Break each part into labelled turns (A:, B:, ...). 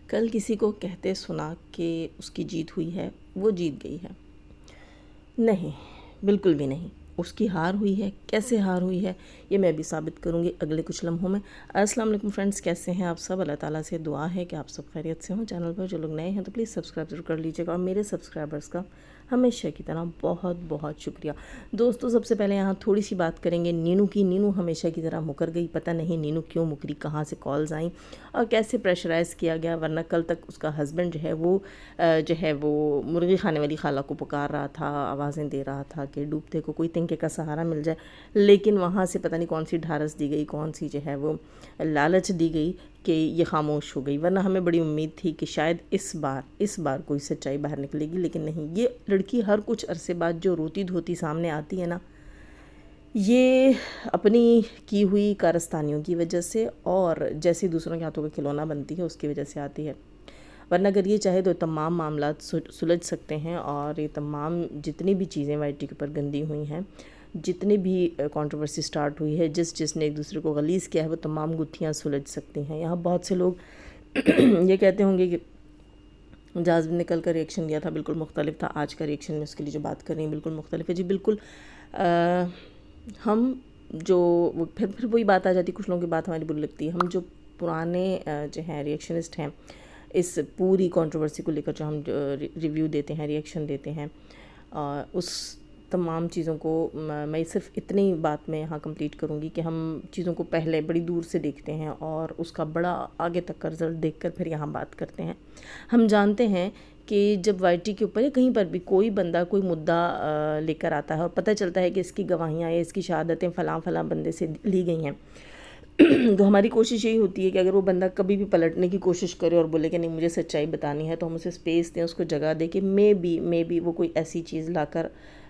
A: کل کسی کو کہتے سنا کہ اس کی جیت ہوئی ہے، وہ جیت گئی ہے۔ نہیں، بالکل بھی نہیں۔ اس کی ہار ہوئی ہے، کیسے ہار ہوئی ہے یہ میں بھی ثابت کروں گی اگلے کچھ لمحوں میں۔ السلام علیکم فرینڈز، کیسے ہیں آپ سب؟ اللہ تعالیٰ سے دعا ہے کہ آپ سب خیریت سے ہوں۔ چینل پر جو لوگ نئے ہیں تو پلیز سبسکرائب ضرور کر لیجیے گا، اور میرے سبسکرائبرز کا ہمیشہ کی طرح بہت بہت شکریہ۔ دوستو، سب سے پہلے یہاں تھوڑی سی بات کریں گے نینو کی۔ نینو ہمیشہ کی طرح مکر گئی، پتہ نہیں نینو کیوں مکری، کہاں سے کالز آئیں اور کیسے پریشرائز کیا گیا، ورنہ کل تک اس کا ہسبینڈ جو ہے وہ مرغی کھانے والی خالہ کو پکار رہا تھا، آوازیں دے رہا تھا کہ ڈوبتے کو کوئی تنکے کا سہارا مل جائے، لیکن وہاں سے پتہ نہیں کون سی ڈھارس دی گئی، کون سی جو ہے وہ لالچ دی گئی کہ یہ خاموش ہو گئی، ورنہ ہمیں بڑی امید تھی کہ شاید اس بار کوئی سچائی باہر نکلے گی، لیکن نہیں۔ یہ لڑکی ہر کچھ عرصے بعد جو روتی دھوتی سامنے آتی ہے نا، یہ اپنی کی ہوئی کارستانیوں کی وجہ سے اور جیسے دوسروں کے ہاتھوں کا کھلونا بنتی ہے اس کی وجہ سے آتی ہے، ورنہ اگر یہ چاہے تو تمام معاملات سلجھ سکتے ہیں، اور یہ تمام جتنی بھی چیزیں وائی ٹی کے اوپر گندی ہوئی ہیں، جتنی بھی کنٹروورسی سٹارٹ ہوئی ہے، جس نے ایک دوسرے کو غلیظ کیا ہے، وہ تمام گتھیاں سلجھ سکتی ہیں۔ یہاں بہت سے لوگ یہ کہتے ہوں گے کہ جازب نے کل کا ریئیکشن دیا تھا بالکل مختلف تھا، آج کا ریئیکشن میں اس کے لیے جو بات کر رہی ہیں بالکل مختلف ہے۔ جی بالکل، ہم جو پھر وہی بات آ جاتی، کچھ لوگوں کی بات ہماری بری لگتی ہے۔ ہم جو پرانے جو ہیں ریئیکشنسٹ ہیں اس پوری کنٹروورسی کو لے کر، جو ہم ریویو دیتے ہیں، ریئیکشن دیتے ہیں، اس تمام چیزوں کو میں صرف اتنی بات میں یہاں کمپلیٹ کروں گی کہ ہم چیزوں کو پہلے بڑی دور سے دیکھتے ہیں اور اس کا بڑا آگے تک کا رزلٹ دیکھ کر پھر یہاں بات کرتے ہیں۔ ہم جانتے ہیں کہ جب وائی ٹی کے اوپر یا کہیں پر بھی کوئی بندہ کوئی مدعا لے کر آتا ہے اور پتہ چلتا ہے کہ اس کی گواہیاں یا اس کی شہادتیں فلاں بندے سے لی گئی ہیں، تو ہماری کوشش یہی ہوتی ہے کہ اگر وہ بندہ کبھی بھی پلٹنے کی کوشش کرے اور بولے کہ نہیں مجھے سچائی بتانی ہے، تو ہم اسے سپیس دیں، اس کو جگہ دیں کہ مے بی وہ کوئی ایسی چیز لا کر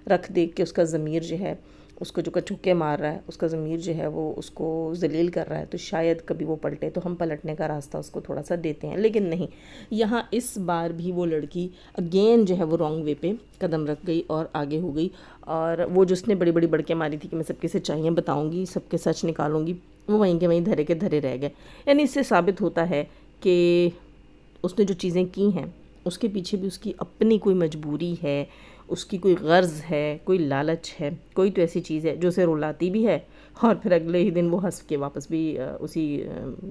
A: رکھ دے کہ اس کا ضمیر جو ہے اس کو جو کچوکے مار رہا ہے، اس کا ضمیر جو ہے وہ اس کو ذلیل کر رہا ہے، تو شاید کبھی وہ پلٹے، تو ہم پلٹنے کا راستہ اس کو تھوڑا سا دیتے ہیں۔ لیکن نہیں، یہاں اس بار بھی وہ لڑکی اگین جو ہے وہ رانگ وے پہ قدم رکھ گئی اور آگے ہو گئی، اور وہ جس نے بڑی بڑی بڑکیں ماری تھی کہ میں سب کی سچائیاں بتاؤں گی، سب کے سچ نکالوں گی، وہ وہیں کے وہیں دھرے کے دھرے رہ گئے۔ یعنی اس سے ثابت ہوتا ہے کہ اس نے جو چیزیں کی ہیں اس کے پیچھے بھی اس کی اپنی کوئی مجبوری ہے، اس کی کوئی غرض ہے، کوئی لالچ ہے، کوئی تو ایسی چیز ہے جو اسے رلاتی بھی ہے، اور پھر اگلے ہی دن وہ ہنس کے واپس بھی اسی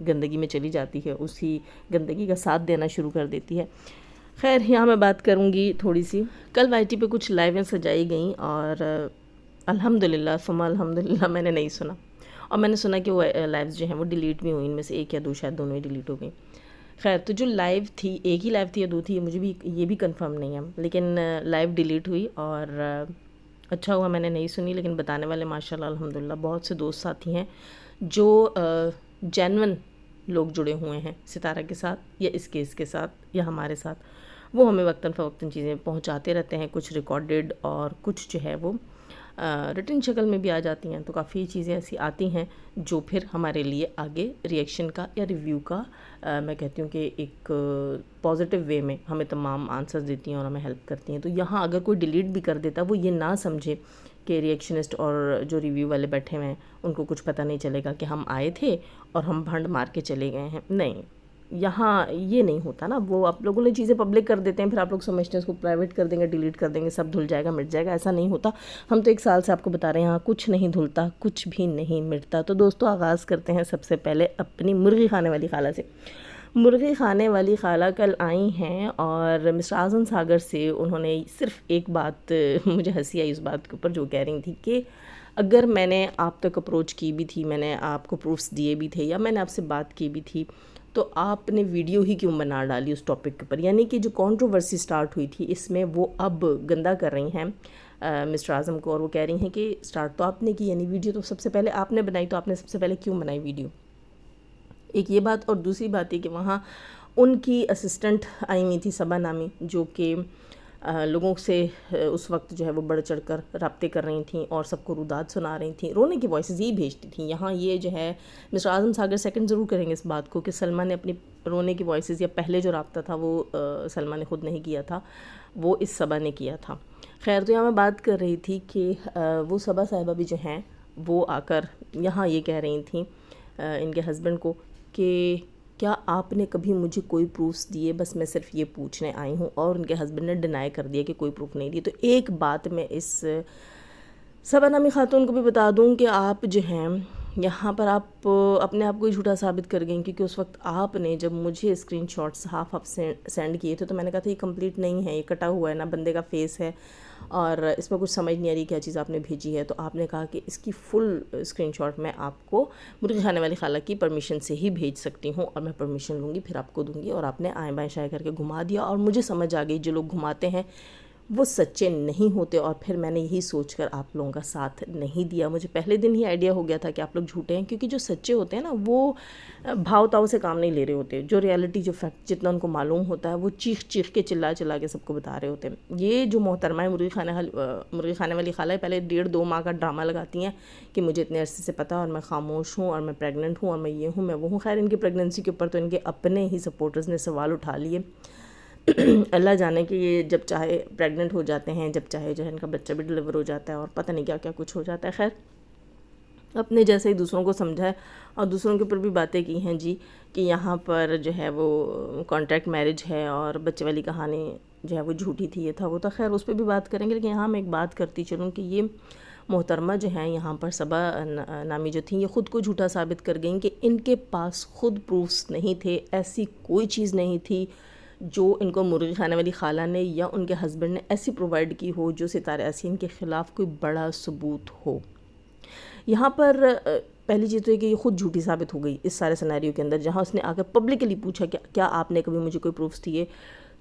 A: گندگی میں چلی جاتی ہے، اسی گندگی کا ساتھ دینا شروع کر دیتی ہے۔ خیر، یہاں میں بات کروں گی تھوڑی سی، کل وائی ٹی پہ کچھ لائیویں سجائی گئیں، اور الحمدللہ ثم الحمدللہ میں نے نہیں سنا، اور میں نے سنا کہ وہ لائیوز جو ہیں وہ ڈیلیٹ بھی ہوئیں، ان میں سے ایک یا دو، شاید دونوں ہی ڈیلیٹ ہو گئیں۔ خیر، تو جو لائیو تھی، ایک ہی لائیو تھی یا دو تھی، مجھے بھی یہ بھی کنفرم نہیں ہے، لیکن لائیو ڈیلیٹ ہوئی، اور اچھا ہوا میں نے نہیں سنی، لیکن بتانے والے ماشاءاللہ الحمدللہ بہت سے دوست ساتھی ہیں جو جینون لوگ جڑے ہوئے ہیں ستارہ کے ساتھ یا اس کیس کے ساتھ یا ہمارے ساتھ، وہ ہمیں وقتاً فوقتاً چیزیں پہنچاتے رہتے ہیں، کچھ ریکارڈڈ اور کچھ جو ہے وہ ریٹن شکل میں بھی آ جاتی ہیں، تو کافی چیزیں ایسی آتی ہیں جو پھر ہمارے لیے آگے ریئیکشن کا یا ریویو کا میں کہتی ہوں کہ ایک پازیٹیو وے میں ہمیں تمام آنسرز دیتی ہیں اور ہمیں ہیلپ کرتی ہیں۔ تو یہاں اگر کوئی ڈیلیٹ بھی کر دیتا، وہ یہ نہ سمجھے کہ ریئیکشنسٹ اور جو ریویو والے بیٹھے ہوئے ہیں ان کو کچھ پتہ نہیں چلے گا کہ ہم آئے تھے اور ہم بھنڈ مار کے چلے گئے ہیں۔ نہیں، یہاں یہ نہیں ہوتا نا، وہ آپ لوگوں نے چیزیں پبلک کر دیتے ہیں، پھر آپ لوگ سمجھتے ہیں اس کو پرائیویٹ کر دیں گے، ڈیلیٹ کر دیں گے، سب دھل جائے گا، مٹ جائے گا، ایسا نہیں ہوتا۔ ہم تو ایک سال سے آپ کو بتا رہے ہیں یہاں کچھ نہیں دھلتا، کچھ بھی نہیں مٹتا۔ تو دوستو، آغاز کرتے ہیں سب سے پہلے اپنی مرغی کھانے والی خالہ سے۔ مرغی کھانے والی خالہ کل آئی ہیں اور مسٹر اعظم ساگر سے انہوں نے صرف ایک بات، مجھے ہنسی آئی اس بات کے اوپر، جو کہہ رہی تھی کہ اگر میں نے آپ تک اپروچ کی بھی تھی، میں نے آپ کو پروفس دیے بھی تھے، یا میں نے آپ سے بات کی بھی تھی، تو آپ نے ویڈیو ہی کیوں بنا ڈالی اس ٹاپک کے اوپر؟ یعنی کہ جو کنٹروورسی سٹارٹ ہوئی تھی اس میں وہ اب گندا کر رہی ہیں مسٹر اعظم کو، اور وہ کہہ رہی ہیں کہ سٹارٹ تو آپ نے کی، یعنی ویڈیو تو سب سے پہلے آپ نے بنائی، تو آپ نے سب سے پہلے کیوں بنائی ویڈیو؟ ایک یہ بات، اور دوسری بات یہ کہ وہاں ان کی اسسٹنٹ آئی ہوئی تھی صبا نامی، جو کہ لوگوں سے اس وقت جو ہے وہ بڑھ چڑھ کر رابطے کر رہی تھیں اور سب کو روداد سنا رہی تھیں، رونے کی وائسز یہی بھیجتی تھیں۔ یہاں یہ جو ہے مسٹر اعظم ساگر سیکنڈ ضرور کریں گے اس بات کو کہ سلما نے اپنی رونے کی وائسز، یا پہلے جو رابطہ تھا وہ سلما نے خود نہیں کیا تھا، وہ اس صبا نے کیا تھا۔ خیر، تو یہاں میں بات کر رہی تھی کہ وہ صبا صاحبہ بھی جو ہیں وہ آ کر یہاں یہ کہہ رہی تھیں ان کے ہسبینڈ کو کہ کیا آپ نے کبھی مجھے کوئی پروفس دیے؟ بس میں صرف یہ پوچھنے آئی ہوں. اور ان کے ہسبینڈ نے ڈینائی کر دیا کہ کوئی پروف نہیں دیے. تو ایک بات میں اس صبا نامی خاتون کو بھی بتا دوں کہ آپ جو ہیں یہاں پر آپ اپنے آپ کو ہی جھوٹا ثابت کر گئیں، کیونکہ اس وقت آپ نے جب مجھے اسکرین شاٹس ہاف سینڈ کیے تھے تو میں نے کہا تھا یہ کمپلیٹ نہیں ہے، یہ کٹا ہوا ہے نا، بندے کا فیس ہے اور اس میں کچھ سمجھ نہیں آ رہی کیا چیز آپ نے بھیجی ہے. تو آپ نے کہا کہ اس کی فل اسکرین شاٹ میں آپ کو مرغی کھانے والی خالہ کی پرمیشن سے ہی بھیج سکتی ہوں، اور میں پرمیشن لوں گی پھر آپ کو دوں گی. اور آپ نے آئیں بائیں شائع کر کے گھما دیا، اور مجھے سمجھ آ گئی جو لوگ گھماتے ہیں وہ سچے نہیں ہوتے. اور پھر میں نے یہی سوچ کر آپ لوگوں کا ساتھ نہیں دیا. مجھے پہلے دن ہی آئیڈیا ہو گیا تھا کہ آپ لوگ جھوٹے ہیں، کیونکہ جو سچے ہوتے ہیں نا وہ بھاؤ تاؤ سے کام نہیں لے رہے ہوتے. جو ریالٹی، جو فیکٹ جتنا ان کو معلوم ہوتا ہے وہ چیخ چیخ کے چلا چلا کے سب کو بتا رہے ہوتے ہیں. یہ جو محترمہ ہے مرغی کھانے والی خالہ پہلے 1.5-2 ماہ کا ڈرامہ لگاتی ہیں کہ مجھے اتنے عرصے سے پتا، اور میں خاموش ہوں، اور میں پریگننٹ ہوں، اور میں یہ ہوں، میں وہ ہوں. خیر ان کی پریگننسی کے اوپر تو ان کے اپنے ہی سپورٹرز نے سوال اٹھا لیے. اللہ جانے کہ یہ جب چاہے پریگننٹ ہو جاتے ہیں، جب چاہے جو ہے ان کا بچہ بھی ڈلیور ہو جاتا ہے، اور پتہ نہیں کیا کیا کچھ ہو جاتا ہے. خیر اپنے جیسے ہی دوسروں کو سمجھا ہے اور دوسروں کے اوپر بھی باتیں کی ہیں جی کہ یہاں پر جو ہے وہ کانٹریکٹ میرج ہے اور بچے والی کہانی جو ہے وہ جھوٹی تھی، یہ تھا وہ تھا. خیر اس پہ بھی بات کریں گے، لیکن یہاں میں ایک بات کرتی چلوں کہ یہ محترمہ جو ہیں یہاں پر صبا نامی جو تھیں، یہ خود کو جھوٹا ثابت کر گئیں کہ ان کے پاس خود پروفس نہیں تھے. ایسی کوئی چیز نہیں تھی جو ان کو مرغی کھانے والی خالہ نے یا ان کے ہسبینڈ نے ایسی پرووائڈ کی ہو جو ستارہ یاسین کے خلاف کوئی بڑا ثبوت ہو. یہاں پر پہلی چیز تو یہ کہ یہ خود جھوٹی ثابت ہو گئی اس سارے سینیریو کے اندر، جہاں اس نے آ کر پبلکلی پوچھا کہ کیا آپ نے کبھی مجھے کوئی پروفس دیے.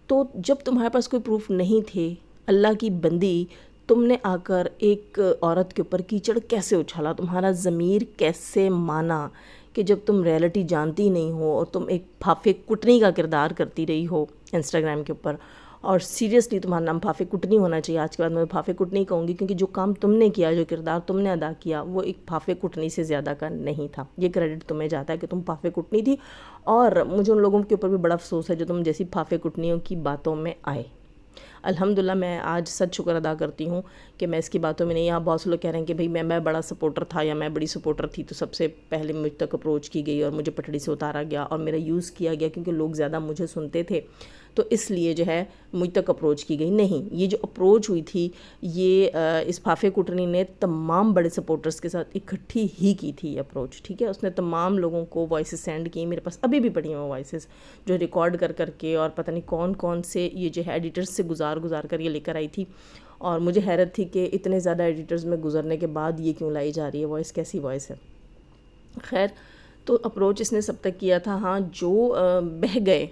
A: تو جب تمہارے پاس کوئی پروف نہیں تھے، اللہ کی بندی، تم نے آ کر ایک عورت کے اوپر کیچڑ کیسے اچھالا؟ تمہارا ضمیر کیسے مانا کہ جب تم ریالٹی جانتی نہیں ہو اور تم ایک پھافے کٹنی کا کردار کرتی رہی ہو انسٹاگرام کے اوپر؟ اور سیریسلی تمہارا نام پھافے کٹنی ہونا چاہیے. آج کے بعد میں پھافے کٹنی کہوں گی، کیونکہ جو کام تم نے کیا، جو کردار تم نے ادا کیا، وہ ایک پھافے کٹنی سے زیادہ کا نہیں تھا. یہ کریڈٹ تمہیں جاتا ہے کہ تم پھافے کٹنی تھی. اور مجھے ان لوگوں کے اوپر بھی بڑا افسوس ہے جو تم جیسی پھافے کٹنیوں کی باتوں میں آئے. الحمدللہ میں آج سچ شکر ادا کرتی ہوں کہ میں اس کی باتوں میں نہیں. یہاں بہت سے لوگ کہہ رہے ہیں کہ بھئی میں بڑا سپورٹر تھا یا میں بڑی سپورٹر تھی تو سب سے پہلے مجھ تک اپروچ کی گئی اور مجھے پٹڑی سے اتارا گیا اور میرا یوز کیا گیا کیونکہ لوگ زیادہ مجھے سنتے تھے تو اس لیے جو ہے مجھ تک اپروچ کی گئی. نہیں، یہ جو اپروچ ہوئی تھی یہ اس پھافے کٹنی نے تمام بڑے سپورٹرز کے ساتھ اکٹھی ہی کی تھی اپروچ. ٹھیک ہے، اس نے تمام لوگوں کو وائسز سینڈ کی. میرے پاس ابھی بھی پڑی ہیں وہ وائسز جو ریکارڈ کر کے اور پتہ نہیں کون کون سے یہ جو ہے ایڈیٹرز سے گزار کر یہ لے کر آئی تھی. اور مجھے حیرت تھی کہ اتنے زیادہ ایڈیٹرز میں گزرنے کے بعد یہ کیوں لائی جا رہی ہے وائس، کیسی وائس ہے. خیر تو اپروچ اس نے سب تک کیا تھا. ہاں جو بہہ گئے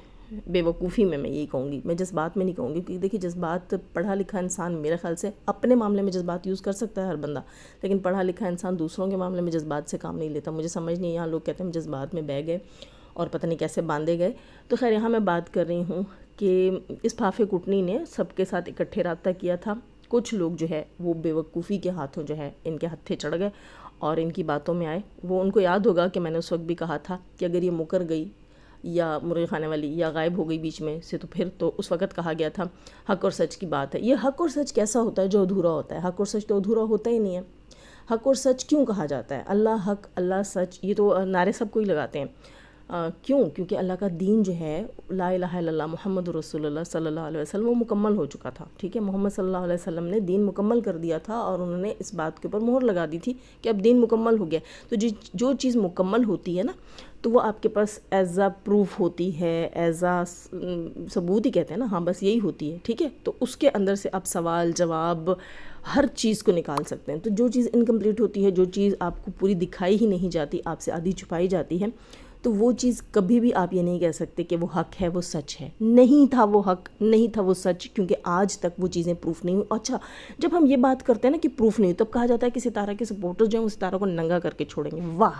A: بے وقوفی میں یہی کہوں گی، میں جذبات میں نہیں کہوں گی، کیونکہ دیکھیے جذبات پڑھا لکھا انسان میرے خیال سے اپنے معاملے میں جذبات یوز کر سکتا ہے ہر بندہ، لیکن پڑھا لکھا انسان دوسروں کے معاملے میں جذبات سے کام نہیں لیتا. مجھے سمجھ نہیں، یہاں لوگ کہتے ہیں ہم جذبات میں بہہ گئے اور پتہ نہیں کیسے باندھے گئے. تو خیر یہاں میں بات کر رہی ہوں کہ اس پھافے کٹنی نے سب کے ساتھ اکٹھے رابطہ کیا تھا. کچھ لوگ جو ہے وہ بے وقوفی کے ہاتھوں جو ہے ان کے ہتھے چڑھ گئے اور ان کی باتوں میں آئے. وہ ان کو یاد ہوگا کہ میں نے اس وقت بھی کہا تھا کہ اگر یہ مکر گئی یا مرغی کھانے والی یا غائب ہو گئی بیچ میں سے تو پھر تو اس وقت کہا گیا تھا حق اور سچ کی بات ہے. یہ حق اور سچ کیسا ہوتا ہے جو ادھورا ہوتا ہے؟ حق اور سچ تو ادھورا ہوتا ہی نہیں ہے. حق اور سچ کیوں کہا جاتا ہے؟ اللہ حق، اللہ سچ، یہ تو نعرے سب کو ہی لگاتے ہیں. کیوں؟ کیونکہ اللہ کا دین جو ہے لا الہ الا اللہ محمد رسول اللہ صلی اللہ علیہ وسلم وہ مکمل ہو چکا تھا. ٹھیک ہے، محمد صلی اللہ علیہ وسلم نے دین مکمل کر دیا تھا اور انہوں نے اس بات کے اوپر مہر لگا دی تھی کہ اب دین مکمل ہو گیا. تو جو چیز مکمل ہوتی ہے نا تو وہ آپ کے پاس ایز اے پروف ہوتی ہے، ایز اے ثبوت ہی کہتے ہیں نا، ہاں بس یہی ہوتی ہے. ٹھیک ہے، تو اس کے اندر سے آپ سوال جواب ہر چیز کو نکال سکتے ہیں. تو جو چیز انکمپلیٹ ہوتی ہے، جو چیز آپ کو پوری دکھائی ہی نہیں جاتی، آپ سے آدھی چھپائی جاتی ہے، تو وہ چیز کبھی بھی آپ یہ نہیں کہہ سکتے کہ وہ حق ہے، وہ سچ ہے. نہیں تھا وہ حق، نہیں تھا وہ سچ، کیونکہ آج تک وہ چیزیں پروف نہیں ہوئی. اچھا جب ہم یہ بات کرتے ہیں نا کہ پروف نہیں ہوئی، تب کہا جاتا ہے کہ ستارہ کے سپورٹرز جو ہیں وہ ستارہ کو ننگا کر کے چھوڑیں گے. واہ،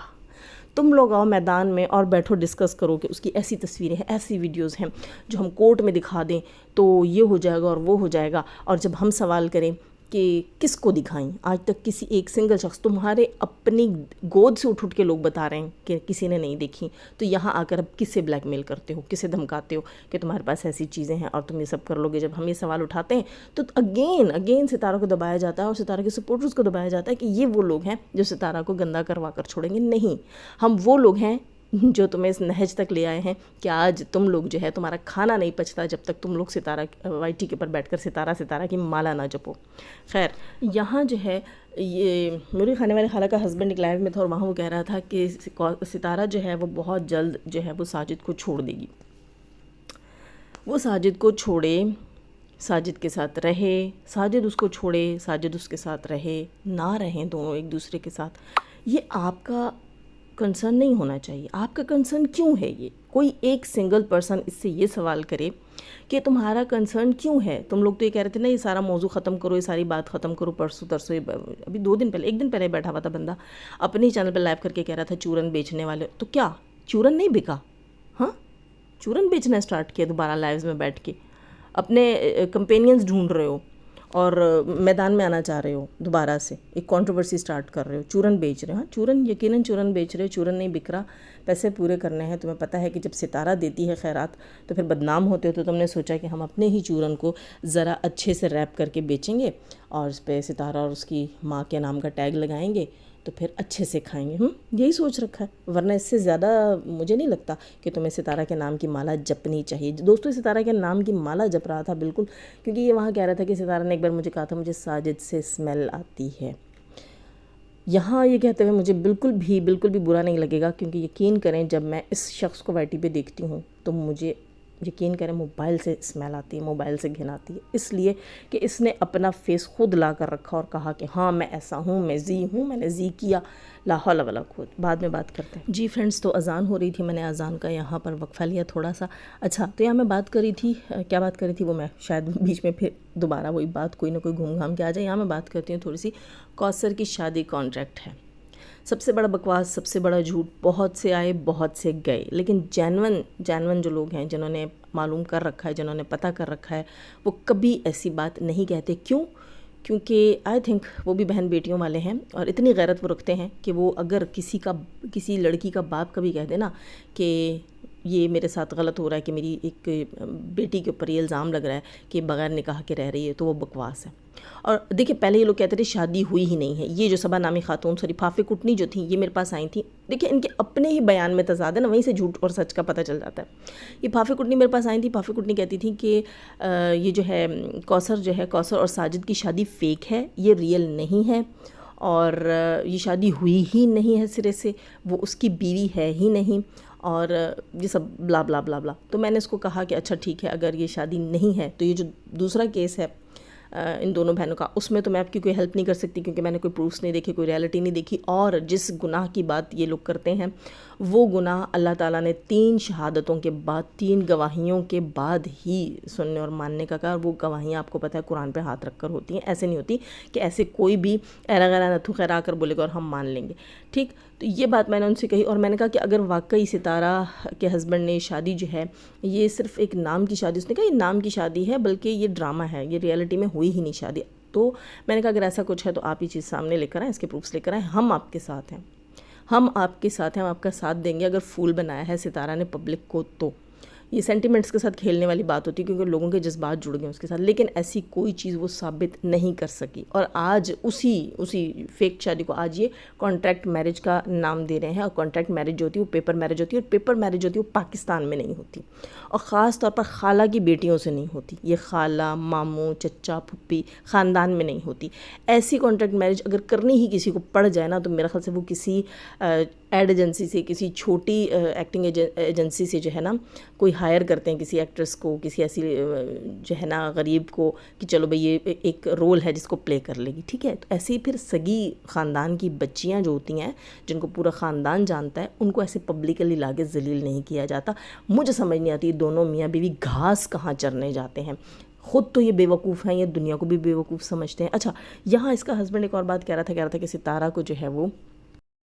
A: تم لوگ آؤ میدان میں اور بیٹھو ڈسکس کرو کہ اس کی ایسی تصویریں ہیں، ایسی ویڈیوز ہیں جو ہم کورٹ میں دکھا دیں تو یہ ہو جائے گا اور وہ ہو جائے گا. اور جب ہم سوال کریں کہ کس کو دکھائیں، آج تک کسی ایک سنگل شخص، تمہارے اپنی گود سے اٹھ کے لوگ بتا رہے ہیں کہ کسی نے نہیں دیکھی، تو یہاں آ کر اب کس سے بلیک میل کرتے ہو، کسے دھمکاتے ہو کہ تمہارے پاس ایسی چیزیں ہیں اور تم یہ سب کر لو گے. جب ہم یہ سوال اٹھاتے ہیں تو اگین ستارہ کو دبایا جاتا ہے اور ستارہ کے سپورٹرز کو دبایا جاتا ہے کہ یہ وہ لوگ ہیں جو ستارہ کو گندا کروا کر چھوڑیں گے. نہیں، ہم وہ لوگ ہیں جو تمہیں اس نہج تک لے آئے ہیں کہ آج تم لوگ جو ہے تمہارا کھانا نہیں پچتا جب تک تم لوگ ستارہ وائی ٹی کے اوپر بیٹھ کر ستارہ کی مالا نہ جپو۔ خیر، یہاں جو ہے یہ میری کھانے والے خالہ کا ہسبینڈ ایک لائیو میں تھا، اور وہاں وہ کہہ رہا تھا کہ ستارہ جو ہے وہ بہت جلد جو ہے وہ ساجد کو چھوڑ دے گی، وہ ساجد کو چھوڑے، ساجد کے ساتھ رہے، ساجد اس کو چھوڑے، ساجد اس کے ساتھ رہے، نہ رہیں دونوں ایک دوسرے کے ساتھ۔ یہ آپ کا کنسرن نہیں ہونا چاہیے۔ آپ کا کنسرن کیوں ہے؟ یہ کوئی ایک سنگل پرسن اس سے یہ سوال کرے کہ تمہارا کنسرن کیوں ہے؟ تم لوگ تو یہ کہہ رہے تھے نا یہ سارا موضوع ختم کرو، یہ ساری بات ختم کرو، پرسوں ترسوں ابھی 2 دن پہلے 1 دن پہلے بیٹھا ہوا تھا بندہ اپنے چینل پہ لائیو کر کے کہہ رہا تھا چورن بیچنے والے، تو کیا چورن نہیں بکا؟ ہاں، چورن بیچنا اسٹارٹ کیا دوبارہ لائیوز میں بیٹھ کے، اپنے کمپینینز ڈھونڈ رہے ہو اور میدان میں آنا چاہ رہے ہو، دوبارہ سے ایک کنٹروورسی سٹارٹ کر رہے ہو، چورن بیچ رہے ہو۔ ہاں، چورن یقیناً چورن بیچ رہے ہو، چورن نہیں بک رہا، پیسے پورے کرنے ہیں۔ تمہیں پتہ ہے کہ جب ستارہ دیتی ہے خیرات تو پھر بدنام ہوتے ہو، تو تم نے سوچا کہ ہم اپنے ہی چورن کو ذرا اچھے سے ریپ کر کے بیچیں گے اور اس پہ ستارہ اور اس کی ماں کے نام کا ٹیگ لگائیں گے تو پھر اچھے سے کھائیں گے۔ یہی سوچ رکھا ہے، ورنہ اس سے زیادہ مجھے نہیں لگتا کہ تمہیں ستارہ کے نام کی مالا جپنی چاہیے۔ دوستو، ستارہ کے نام کی مالا جپ رہا تھا بالکل، کیونکہ یہ وہاں کہہ رہا تھا کہ ستارہ نے ایک بار مجھے کہا تھا مجھے ساجد سے اسمیل آتی ہے۔ یہاں یہ کہتے ہوئے مجھے بالکل بھی برا نہیں لگے گا، کیونکہ یقین کریں جب میں اس شخص کو وائی ٹی پہ دیکھتی ہوں تو مجھے یقین کریں موبائل سے اسمیل آتی ہے، موبائل سے گھن آتی ہے، اس لیے کہ اس نے اپنا فیس خود لا کر رکھا اور کہا کہ ہاں میں ایسا ہوں، میں زی ہوں، میں نے زی کیا، لا حول ولا قوت۔ بعد میں بات کرتے ہیں۔ جی فرینڈز، تو اذان ہو رہی تھی، میں نے اذان کا یہاں پر وقفہ لیا تھوڑا سا۔ اچھا، تو یہاں میں بات کر رہی تھی، کیا بات کر رہی تھی وہ میں شاید بیچ میں پھر دوبارہ وہی بات کوئی نہ کوئی گھوم گھام کے آ جائے۔ یہاں میں بات کرتی ہوں تھوڑی سی، کوثر کی شادی کانٹریکٹ ہے، سب سے بڑا بکواس، سب سے بڑا جھوٹ، بہت سے آئے بہت سے گئے، لیکن جینون جو لوگ ہیں، جنہوں نے معلوم کر رکھا ہے، جنہوں نے پتہ کر رکھا ہے، وہ کبھی ایسی بات نہیں کہتے۔ کیوں؟ کیونکہ آئی تھنک وہ بھی بہن بیٹیوں والے ہیں اور اتنی غیرت وہ رکھتے ہیں کہ وہ اگر کسی لڑکی کا باپ کبھی کہہ دے نا کہ یہ میرے ساتھ غلط ہو رہا ہے، کہ میری ایک بیٹی کے اوپر یہ الزام لگ رہا ہے کہ بغیر نکاح کے رہ رہی ہے، تو وہ بکواس ہے۔ اور دیکھیں، پہلے یہ لوگ کہتے تھے شادی ہوئی ہی نہیں ہے۔ یہ جو صبا نامی خاتون، سوری فافے کٹنی جو تھیں، یہ میرے پاس آئی تھیں، دیکھیں ان کے اپنے ہی بیان میں تضاد ہے نا، وہیں سے جھوٹ اور سچ کا پتہ چل جاتا ہے۔ یہ فافے کٹنی میرے پاس آئی تھیں، فافے کٹنی کہتی تھیں کہ یہ جو ہے کوثر اور ساجد کی شادی فیک ہے، یہ ریئل نہیں ہے، اور یہ شادی ہوئی ہی نہیں ہے سرے سے، وہ اس کی بیوی ہے ہی نہیں، اور یہ سب بلا بلا بلا بلا۔ تو میں نے اس کو کہا کہ اچھا ٹھیک ہے، اگر یہ شادی نہیں ہے تو یہ جو دوسرا کیس ہے ان دونوں بہنوں کا، اس میں تو میں آپ کی کوئی ہیلپ نہیں کر سکتی، کیونکہ میں نے کوئی پروفس نہیں دیکھے، کوئی ریالٹی نہیں دیکھی، اور جس گناہ کی بات یہ لوگ کرتے ہیں وہ گناہ اللہ تعالیٰ نے 3 شہادتوں کے بعد، 3 گواہیوں کے بعد ہی سننے اور ماننے کا کہا، اور وہ گواہیاں آپ کو پتہ ہے قرآن پہ ہاتھ رکھ کر ہوتی ہیں، ایسے نہیں ہوتی کہ ایسے کوئی بھی ایرا غیرا نتھو خیرا کر بولے گا اور ہم مان لیں گے، ٹھیک۔ تو یہ بات میں نے ان سے کہی، اور میں نے کہا کہ اگر واقعی ستارہ کے ہسبینڈ نے شادی جو ہے یہ صرف ایک نام کی شادی، اس نے کہا یہ نام کی شادی ہے، بلکہ یہ ڈرامہ ہے، یہ ریالٹی میں ہوئی ہی نہیں شادی، تو میں نے کہا اگر ایسا کچھ ہے تو آپ یہ چیز سامنے لے کر آئیں، اس کے پروفس لے کر آئیں، ہم آپ کے ساتھ ہیں، ہم آپ کے ساتھ ہیں، ہم آپ کا ساتھ دیں گے۔ اگر پھول بنایا ہے ستارہ نے پبلک کو تو یہ سینٹیمنٹس کے ساتھ کھیلنے والی بات ہوتی ہے، کیونکہ لوگوں کے جذبات جڑ گئے اس کے ساتھ، لیکن ایسی کوئی چیز وہ ثابت نہیں کر سکی، اور آج اسی فیک شادی کو آج یہ کانٹریکٹ میرج کا نام دے رہے ہیں، اور کانٹریکٹ میرج جو ہوتی ہے وہ پیپر میرج ہوتی ہے، اور پیپر میرج ہوتی ہے وہ پاکستان میں نہیں ہوتی، اور خاص طور پر خالہ کی بیٹیوں سے نہیں ہوتی، یہ خالہ، ماموں، چچا، پھپھی خاندان میں نہیں ہوتی۔ ایسی کانٹریکٹ میرج اگر کرنی ہی کسی کو پڑ جائے نا، تو میرا خیال سے وہ کسی ایڈ ایجنسی سے، کسی چھوٹی ایکٹنگ ایجنسی سے جو ہے نا کوئی ہائر کرتے ہیں کسی ایکٹریس کو، کسی ایسی جو ہے نا غریب کو، کہ چلو بھئی یہ ایک رول ہے جس کو پلے کر لے گی، ٹھیک ہے۔ تو ایسے ہی پھر سگی خاندان کی بچیاں جو ہوتی ہیں، جن کو پورا خاندان جانتا ہے، ان کو ایسے پبلکلی لاگے ذلیل نہیں کیا جاتا۔ مجھے سمجھ نہیں آتی دونوں میاں بیوی گھاس کہاں چرنے جاتے ہیں، خود تو یہ بیوقوف ہیں، یہ دنیا کو بھی بیوقوف سمجھتے ہیں۔ اچھا، یہاں اس کا ہسبینڈ ایک اور بات کہہ رہا تھا کہ ستارہ کو جو ہے وہ